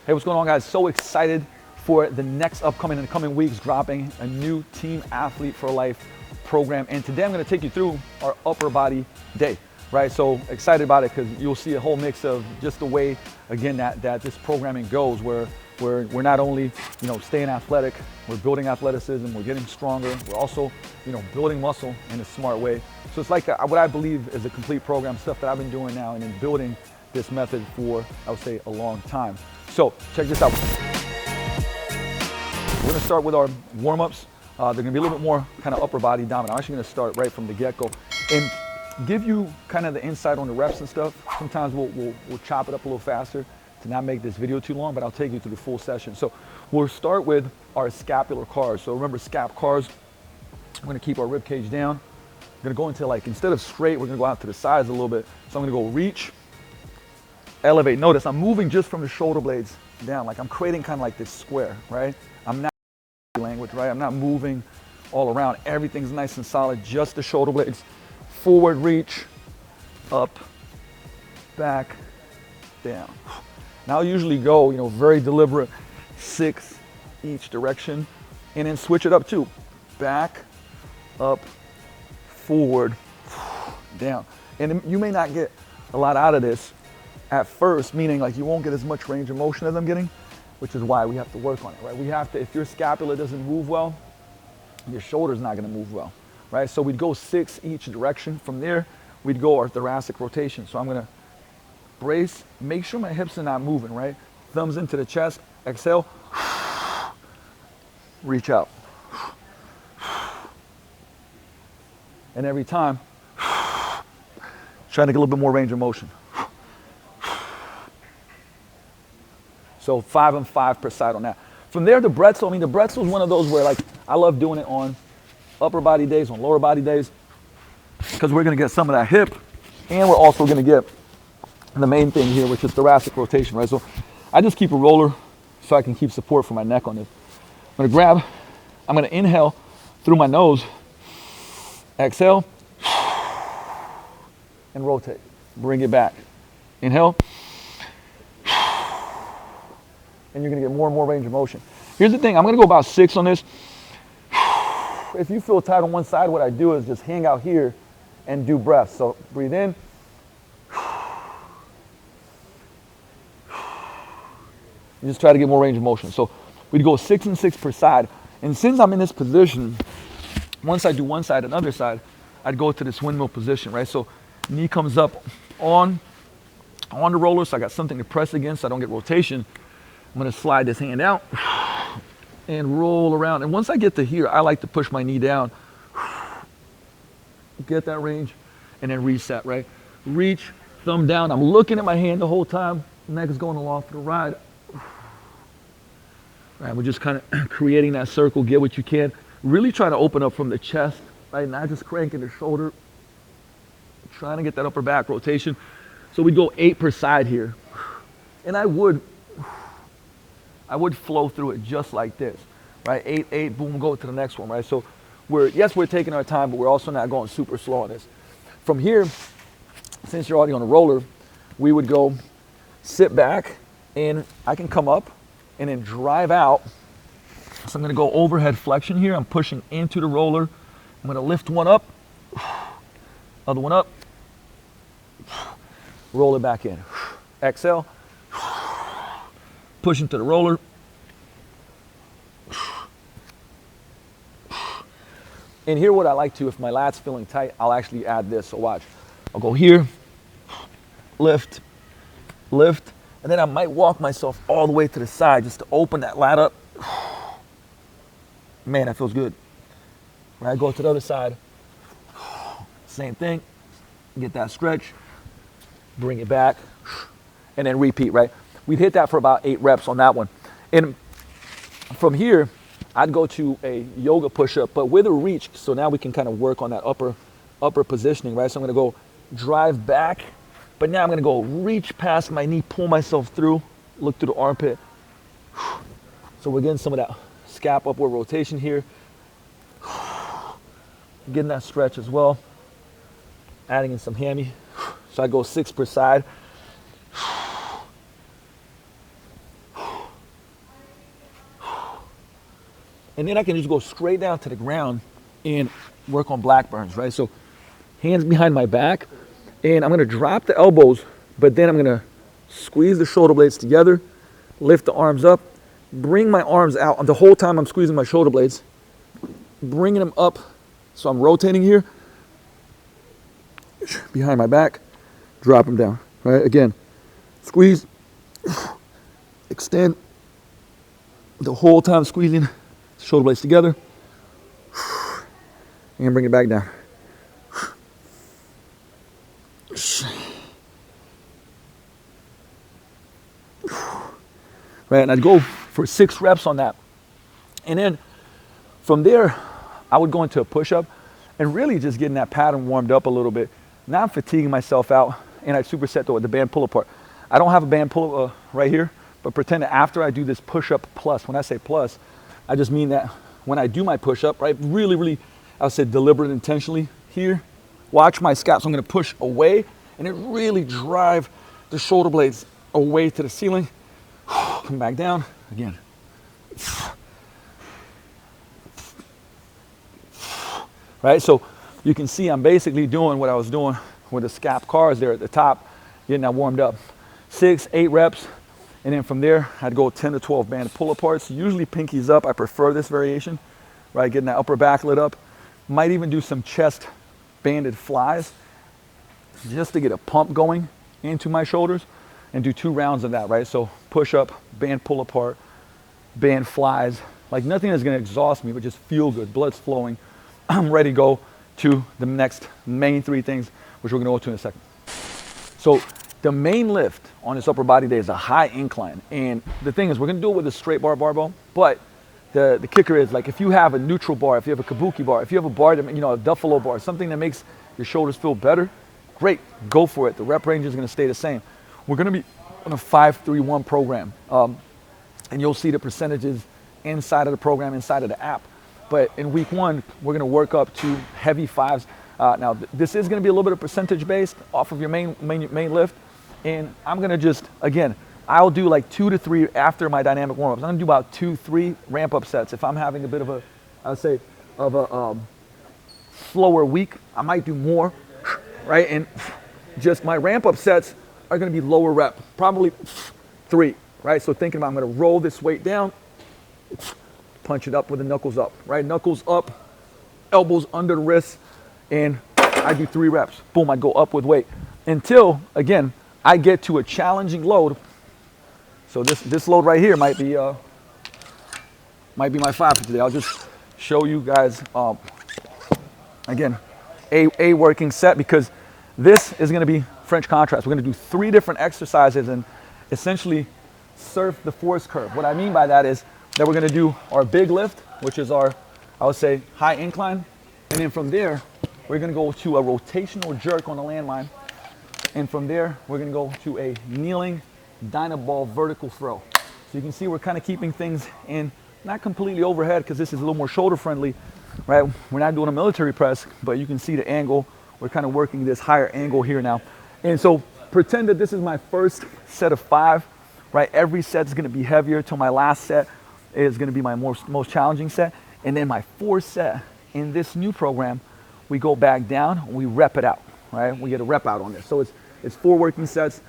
Hey, what's going on, guys? So excited for the next in the coming weeks, dropping a new Team Athlete for Life program. And today I'm going to take you through our upper body day, right? So excited about it because you'll see a whole mix of just the way, again, that this programming goes, where we're not only, staying athletic, we're building athleticism, we're getting stronger, we're also, building muscle in a smart way. So it's like what I believe is a complete program, stuff that I've been doing now and then building this method for, I would say, a long time. So check this out. We're gonna start with our warm-ups. They're gonna be a little bit more kind of upper body dominant. I'm actually gonna start right from the get-go and give you kind of the insight on the reps and stuff. Sometimes we'll chop it up a little faster to not make this video too long, but I'll take you through the full session. So we'll start with our scapular cars. So remember, scap cars, we're gonna keep our rib cage down. We're gonna go into, like, instead of straight, we're gonna go out to the sides a little bit. So I'm gonna go reach, elevate. Notice I'm moving just from the shoulder blades down, like I'm creating kind of like this square, right? I'm not language, right? I'm not moving all around. Everything's nice and solid, just the shoulder blades. Forward reach, up, back, down. Now I'll usually go, very deliberate, 6 each direction, and then switch it up too. Back, up, forward, down. And you may not get a lot out of this at first, meaning like you won't get as much range of motion as I'm getting, which is why we have to work on it, right? We have to, if your scapula doesn't move well, your shoulder's not gonna move well, right? So we'd go 6 each direction. From there, we'd go our thoracic rotation. So I'm gonna brace, make sure my hips are not moving, right? Thumbs into the chest, exhale, reach out. And every time, trying to get a little bit more range of motion. So 5 and 5 per side on that. From there, the bretzel. The bretzel is one of those where, like, I love doing it on upper body days, on lower body days, because we're gonna get some of that hip, and we're also gonna get the main thing here, which is thoracic rotation, right? So I just keep a roller so I can keep support for my neck on this. I'm gonna inhale through my nose, exhale, and rotate. Bring it back. Inhale. And you're gonna get more and more range of motion. Here's the thing, I'm gonna go about 6 on this. If you feel tight on one side, what I do is just hang out here and do breaths. So breathe in. You just try to get more range of motion. So we'd go 6 and 6 per side. And since I'm in this position, once I do one side and other side, I'd go to this windmill position, right? So knee comes up on the roller, so I got something to press against so I don't get rotation. I'm gonna slide this hand out and roll around. And once I get to here, I like to push my knee down, get that range, and then reset, right? Reach, thumb down. I'm looking at my hand the whole time. Neck is going along for the ride. Right, we're just kind of creating that circle. Get what you can. Really try to open up from the chest, right? Not just cranking the shoulder. Trying to get that upper back rotation. So we go 8 per side here. And I would flow through it just like this, right? 8, 8, boom, go to the next one, right? So we're taking our time, but we're also not going super slow on this. From here, since you're already on a roller, we would go sit back, and I can come up and then drive out. So I'm gonna go overhead flexion here. I'm pushing into the roller. I'm gonna lift one up, other one up, roll it back in. Exhale. Push into the roller. And here what I like to, if my lat's feeling tight, I'll actually add this. So watch. I'll go here, lift, lift, and then I might walk myself all the way to the side just to open that lat up. Man, that feels good. Right, go to the other side. Same thing. Get that stretch, bring it back, and then repeat, right? We'd hit that for about 8 reps on that one. And from here, I'd go to a yoga push-up, but with a reach. So now we can kind of work on that upper positioning, right? So I'm gonna go drive back, but now I'm gonna go reach past my knee, pull myself through, look through the armpit. So we're getting some of that scap upward rotation here. Getting that stretch as well. Adding in some hammy. So I go 6 per side. And then I can just go straight down to the ground and work on blackburns, right? So hands behind my back, and I'm gonna drop the elbows, but then I'm gonna squeeze the shoulder blades together, lift the arms up, bring my arms out. The whole time I'm squeezing my shoulder blades, bringing them up. So I'm rotating here, behind my back, drop them down, right? Again, squeeze, extend, the whole time squeezing shoulder blades together, and bring it back down. Right, and I'd go for 6 reps on that. And then from there, I would go into a push-up and really just getting that pattern warmed up a little bit, not fatiguing myself out, and I'd superset the band pull-apart. I don't have a band pull right here, but pretend that after I do this push-up plus, when I say plus, I just mean that when I do my push-up, right, really, I would say deliberate intentionally here, watch my scaps. I'm gonna push away and it really drive the shoulder blades away to the ceiling. Come back down again. Right, so you can see I'm basically doing what I was doing with the scap cars there at the top, getting that warmed up. 6, 8 reps, and then from there, I'd go 10 to 12 band pull-aparts. Usually pinkies up, I prefer this variation, right? Getting that upper back lit up. Might even do some chest banded flies, just to get a pump going into my shoulders, and do 2 rounds of that, right? So push up, band pull apart, band flies, like nothing that's gonna exhaust me, but just feel good, blood's flowing. I'm ready to go to the next main 3 things, which we're gonna go to in a second. So the main lift on this upper body day is a high incline. And the thing is, we're gonna do it with a straight bar barbell, but the kicker is, like, if you have a neutral bar, if you have a kabuki bar, if you have a bar that, a Duffalo bar, something that makes your shoulders feel better, great, go for it. The rep range is gonna stay the same. We're gonna be on a 5-3-1 program. And you'll see the percentages inside of the program, inside of the app. But in week 1, we're gonna work up to heavy 5s. Now, this is gonna be a little bit of percentage based off of your main lift. And I'm gonna just, again, I'll do like 2 to 3 after my dynamic warm-ups. I'm gonna do about 2-3 ramp up sets. If I'm having a bit of a slower week, I might do more, right? And just my ramp up sets are gonna be lower rep, probably 3, right? So thinking about, I'm gonna roll this weight down, punch it up with the knuckles up, right? Knuckles up, elbows under the wrists, and I do 3 reps. Boom, I go up with weight until, again, I get to a challenging load. So this load right here might be my 5 for today. I'll just show you guys, again, a working set, because this is gonna be French contrast. We're gonna do 3 different exercises and essentially surf the force curve. What I mean by that is that we're gonna do our big lift, which is our, I would say, high incline. And then from there, we're gonna go to a rotational jerk on the landmine. And from there, we're gonna go to a kneeling Dynaball vertical throw. So you can see we're kind of keeping things in, not completely overhead, because this is a little more shoulder friendly, right? We're not doing a military press, but you can see the angle. We're kind of working this higher angle here now. And so pretend that this is my first set of 5, right? Every set is gonna be heavier till my last set is gonna be my most challenging set. And then my 4th set in this new program, we go back down and we rep it out, right? We get a rep out on this. So it's 4 working sets.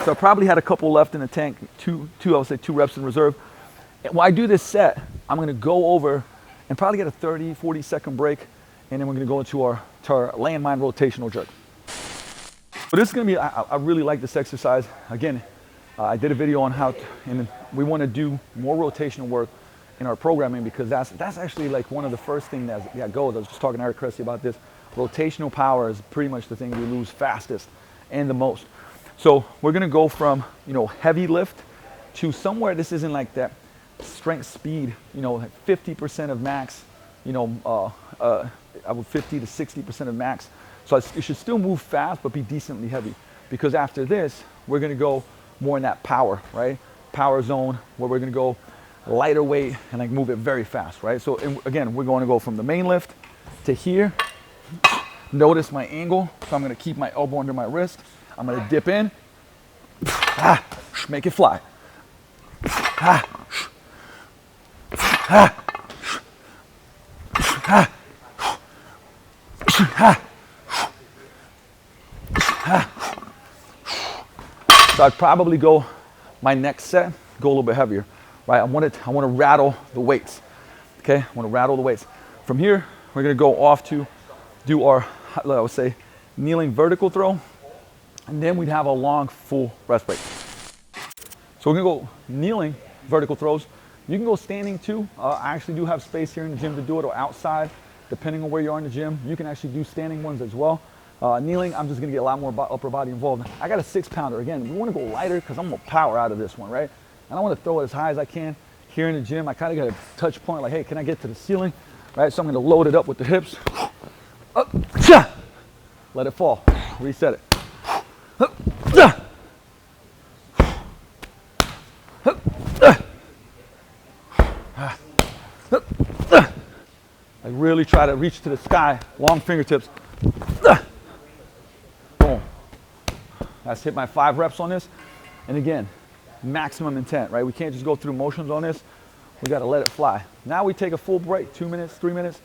So I probably had a couple left in the tank, I would say 2 reps in reserve. And when I do this set, I'm gonna go over and probably get a 30, 40 second break, and then we're gonna go into our landmine rotational jerk. So this is gonna be, I really like this exercise. Again, I did a video on how, and we wanna do more rotational work in our programming, because that's actually like one of the first things that goes. I was just talking to Eric Cressy about this. Rotational power is pretty much the thing we lose fastest and the most. So we're gonna go from, heavy lift to somewhere, this isn't like that strength speed, like 50% of max, I would 50 to 60% of max. So it should still move fast, but be decently heavy. Because after this, we're gonna go more in that power, right? power zone where we're gonna go lighter weight and like move it very fast, right? So again, we're going to go from the main lift to here. Notice my angle, so I'm gonna keep my elbow under my wrist. I'm gonna dip in, make it fly. So I'd probably go my next set, go a little bit heavier, right? I want to rattle the weights, okay? I want to rattle the weights. From here, we're gonna go off to do our, I would say, kneeling vertical throw, and then we'd have a long full rest break. So we're gonna go kneeling vertical throws. You can go standing too. I actually do have space here in the gym to do it, or outside, depending on where you are in the gym. You can actually do standing ones as well. Kneeling, I'm just gonna get a lot more upper body involved. I got a 6-pounder. Again, we wanna go lighter because I'm gonna power out of this one, right? And I wanna throw it as high as I can. Here in the gym, I kinda got a touch point, like, hey, can I get to the ceiling, right? So I'm gonna load it up with the hips. Up, let it fall, reset it. Like really try to reach to the sky, long fingertips. Boom. Let's hit my 5 reps on this. And again, maximum intent, right? We can't just go through motions on this. We got to let it fly. Now we take a full break, 2 minutes, 3 minutes,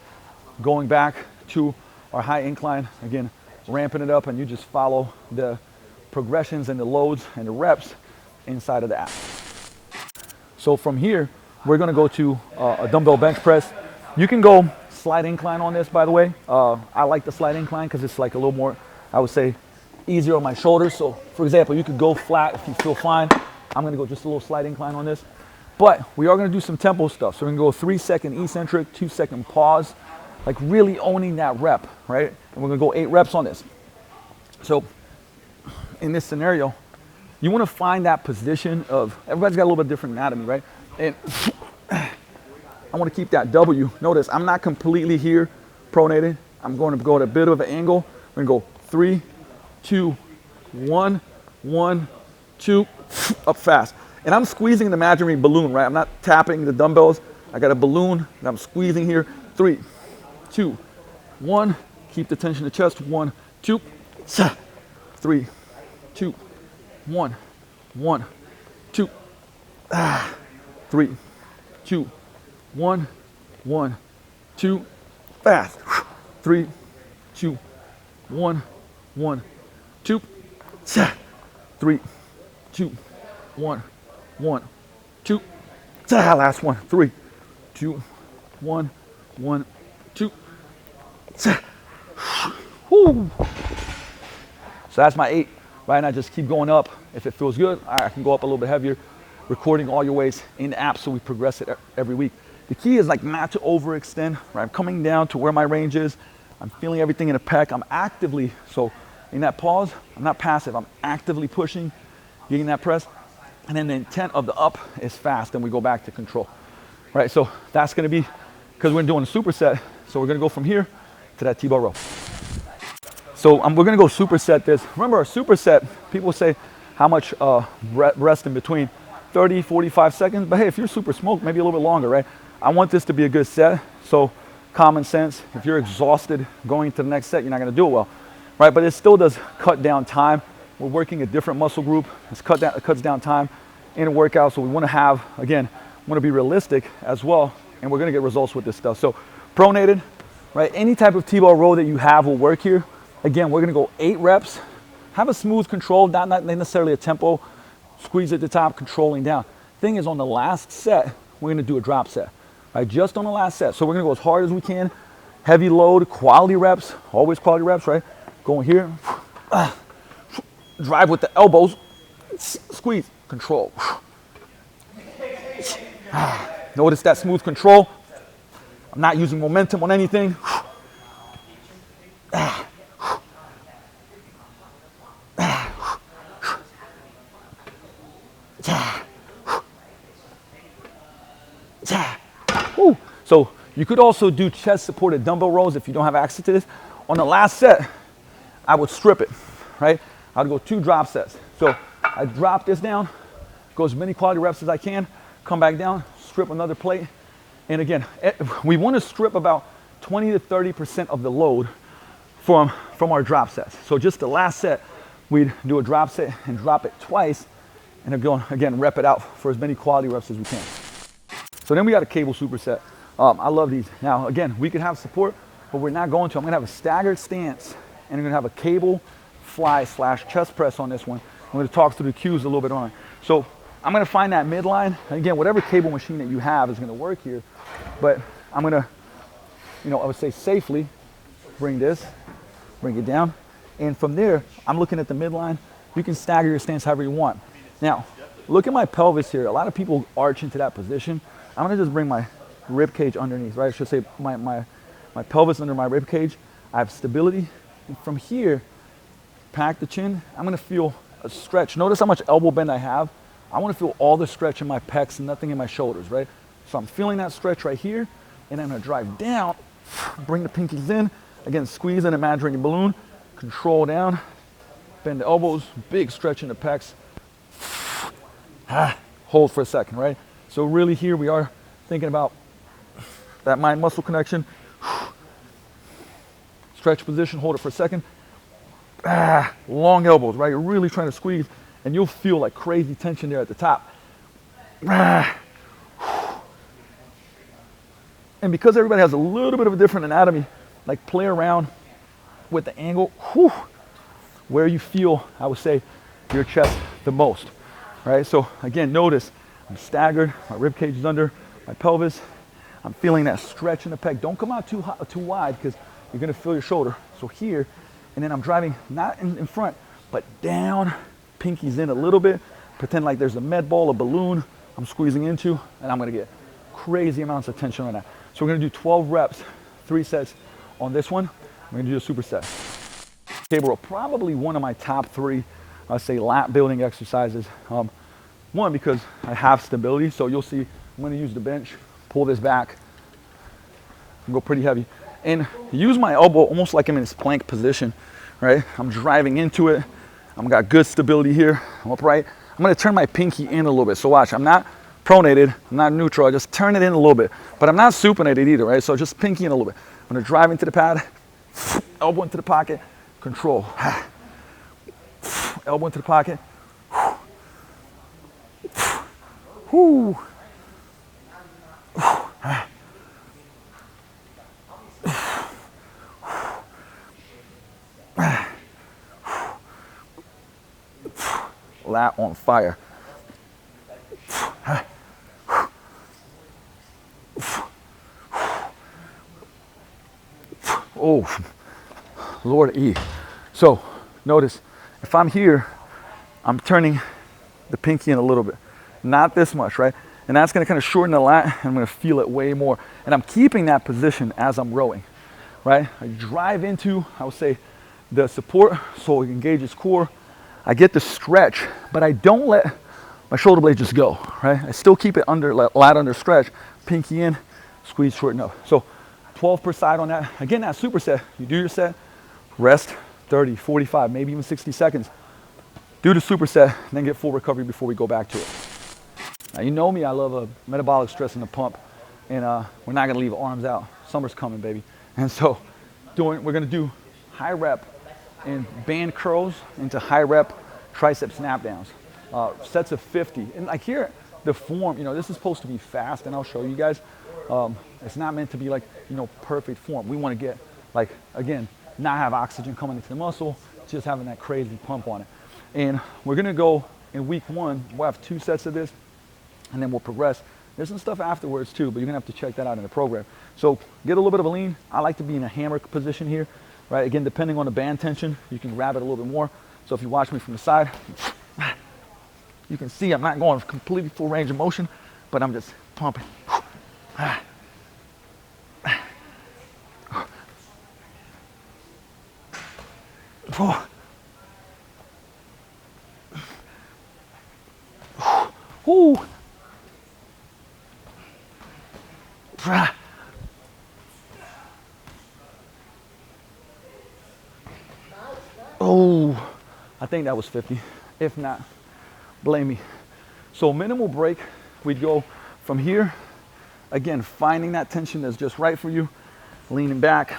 going back to our high incline. Again, ramping it up, and you just follow the progressions and the loads and the reps inside of the app. So from here, we're gonna go to a dumbbell bench press. You can go slide incline on this, by the way. I like the slide incline because it's like a little more, I would say, easier on my shoulders. So for example, you could go flat if you feel fine. I'm gonna go just a little slide incline on this. But we are gonna do some tempo stuff. So we're gonna go 3-second eccentric, 2-second pause, like really owning that rep, right? And we're gonna go 8 reps on this. So in this scenario, you wanna find that position of, everybody's got a little bit different anatomy, right? And I wanna keep that W. Notice, I'm not completely here, pronated. I'm going to go at a bit of an angle. We're gonna go 3, 2, 1, 1, 2, up fast. And I'm squeezing the imaginary balloon, right? I'm not tapping the dumbbells. I got a balloon and I'm squeezing here. 3, 2, 1. Keep the tension in the chest. 1, 2, 3, 2, 1, 1, 2, 3, 2, 1, 1, 2, fast. 3, 2, 1, 1, 2, 3, 2, 1, 1, 2, last one. 3, 2, 1, 1, 2. Woo. So that's my 8, right? And I just keep going up. If it feels good, all right, I can go up a little bit heavier, recording all your weights in the app so we progress it every week. The key is like not to overextend, right? I'm coming down to where my range is. I'm feeling everything in the pec. I'm actively, so in that pause, I'm not passive. I'm actively pushing, getting that press. And then the intent of the up is fast, and we go back to control, right? So that's gonna be, because we're doing a superset, so we're gonna go from here to that T-bar row. So we're gonna go superset this. Remember, a superset, people say how much rest in between, 30, 45 seconds. But hey, if you're super smoked, maybe a little bit longer, right? I want this to be a good set. So common sense, if you're exhausted going to the next set, you're not gonna do it well, right? But it still does cut down time. We're working a different muscle group. It cuts down time in a workout. So we wanna have, again, wanna be realistic as well. And we're gonna get results with this stuff. So pronated, right? Any type of T-bar row that you have will work here. Again, we're gonna go 8 reps. Have a smooth control, not necessarily a tempo. Squeeze at the top, controlling down. Thing is, on the last set, we're gonna do a drop set, right? Just on the last set. So we're gonna go as hard as we can. Heavy load, quality reps, always quality reps, right? Going here. Drive with the elbows. Squeeze, control. Notice that smooth control. I'm not using momentum on anything. So you could also do chest supported dumbbell rows if you don't have access to this. On the last set, I would strip it, right? I'd go 2 drop sets. So I drop this down, go as many quality reps as I can, come back down, strip another plate. And again, we want to strip about 20 to 30% of the load from our drop sets. So just the last set, we'd do a drop set and drop it twice, and again, rep it out for as many quality reps as we can. So then we got a cable superset. I love these. Now, again, we could have support, but we're not going to. I'm gonna have a staggered stance, and I'm gonna have a cable fly / chest press on this one. I'm gonna talk through the cues a little bit on it. So I'm gonna find that midline. Again, whatever cable machine that you have is gonna work here, but I'm gonna, I would say safely bring it down. And from there, I'm looking at the midline. You can stagger your stance however you want. Now, look at my pelvis here. A lot of people arch into that position. I'm gonna just bring my rib cage underneath, right? I should say my pelvis under my rib cage. I have stability. And from here, pack the chin. I'm gonna feel a stretch. Notice how much elbow bend I have. I wanna feel all the stretch in my pecs and nothing in my shoulders, right? So I'm feeling that stretch right here, and I'm gonna drive down, bring the pinkies in. Again, squeeze in a imaginary balloon, control down, bend the elbows, big stretch in the pecs. Hold for a second, right? So really here we are thinking about that mind muscle connection. Stretch position, hold it for a second. Long elbows, right? You're really trying to squeeze, and you'll feel like crazy tension there at the top. And because everybody has a little bit of a different anatomy, like play around with the angle, where you feel, I would say, your chest the most, right? So again, notice I'm staggered, my rib cage is under my pelvis. I'm feeling that stretch in the pec. Don't come out too wide because you're gonna feel your shoulder. So here, and then I'm driving not in front, but down, pinkies in a little bit. Pretend like there's a med ball, a balloon I'm squeezing into, and I'm gonna get crazy amounts of tension on that. So we're gonna do 12 reps, 3 sets on this one. We're gonna do a superset. Cable row, probably one of my top 3, I'd say, lat building exercises. One, because I have stability, so you'll see I'm gonna use the bench, pull this back, and go pretty heavy. And use my elbow almost like I'm in this plank position, right? I'm driving into it. I've got good stability here. I'm upright. I'm gonna turn my pinky in a little bit. So watch, I'm not pronated, I'm not neutral, I just turn it in a little bit. But I'm not supinated either, right? So just pinky in a little bit. I'm gonna drive into the pad, elbow into the pocket, control. Elbow into the pocket. Whoo. Lat on fire. Oh, Lord E. So notice if I'm here, I'm turning the pinky in a little bit, not this much, right? And that's gonna kind of shorten the lat, and I'm gonna feel it way more. And I'm keeping that position as I'm rowing, right? I drive into, I would say, the support so it engages core. I get the stretch, but I don't let my shoulder blade just go, right? I still keep it under, lat under stretch, pinky in, squeeze, shorten up. So 12 per side on that. Again, that superset, you do your set, rest 30, 45, maybe even 60 seconds. Do the superset, and then get full recovery before we go back to it. Now, you know me, I love a metabolic stress in the pump, and we're not gonna leave arms out. Summer's coming, baby. And so we're gonna do high rep and band curls into high rep tricep snap downs. Sets of 50. And like here, the form, this is supposed to be fast, and I'll show you guys. It's not meant to be like, perfect form. We want to get, like, again, not have oxygen coming into the muscle, just having that crazy pump on it. And we're gonna go in week 1, we'll have 2 sets of this, and then we'll progress. There's some stuff afterwards too, but you're gonna have to check that out in the program. So get a little bit of a lean. I like to be in a hammer position here, right? Again, depending on the band tension, you can grab it a little bit more. So if you watch me from the side, you can see I'm not going completely full range of motion, but I'm just pumping. Ooh. Oh, I think that was 50. If not, blame me. So minimal break, we'd go from here, again, finding that tension that's just right for you, leaning back.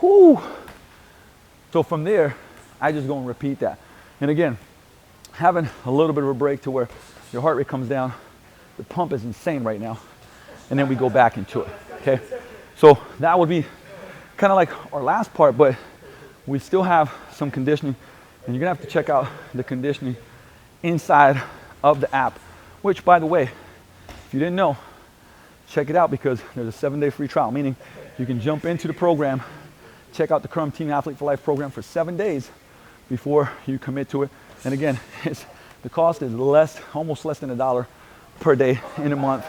Whew. So from there, I just go and repeat that. And again, having a little bit of a break to where your heart rate comes down, the pump is insane right now, and then we go back into it, okay? So that would be kind of like our last part, but we still have some conditioning, and you're gonna have to check out the conditioning inside of the app, which, by the way, if you didn't know, check it out, because there's a 7-day free trial, meaning you can jump into the program, check out the Crumb Team Athlete for Life program for 7 days before you commit to it. And again, the cost is almost less than $1 per day in a month.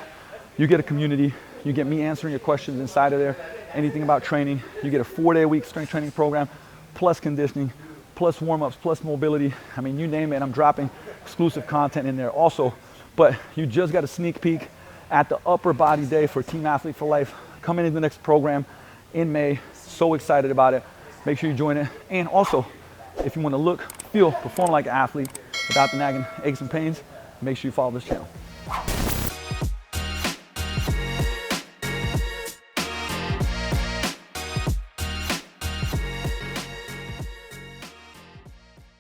You get a community, you get me answering your questions inside of there, anything about training. You get a 4-day-a-week strength training program, plus conditioning, plus warm-ups, plus mobility. I mean, you name it, I'm dropping exclusive content in there also. But you just got a sneak peek at the upper body day for Team Athlete for Life coming into the next program in May. So excited about it. Make sure you join it. And also, if you want to look, feel, perform like an athlete without the nagging aches and pains, make sure you follow this channel.